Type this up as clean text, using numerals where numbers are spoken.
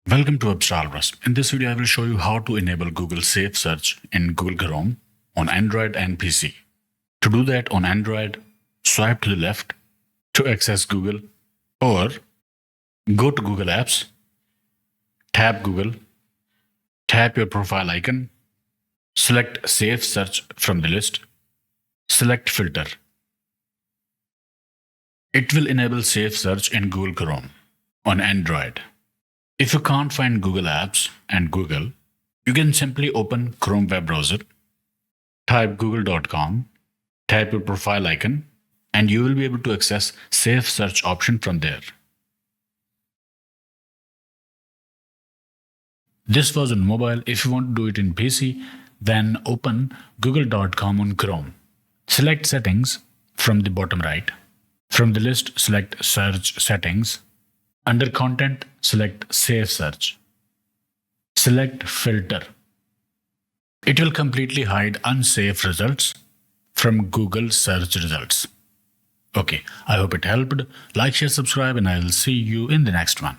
Welcome to Abstralbras. In this video, I will show you how to enable Google Safe Search in Google Chrome on Android and PC. To do that on Android, swipe to the left to access Google, or go to Google Apps, tap Google, tap your profile icon, select Safe Search from the list, select Filter. It will enable Safe Search in Google Chrome on Android. If you can't find Google Apps and Google, you can simply open Chrome web browser, type google.com, type your profile icon, and you will be able to access Safe Search option from there. This was on mobile. If you want to do it in PC, then open google.com on Chrome. Select Settings from the bottom right. From the list, select Search Settings. Under Content, select Safe Search. Select Filter. It will completely hide unsafe results from Google search results. Okay, I hope it helped. Like, share, subscribe, and I will see you in the next one.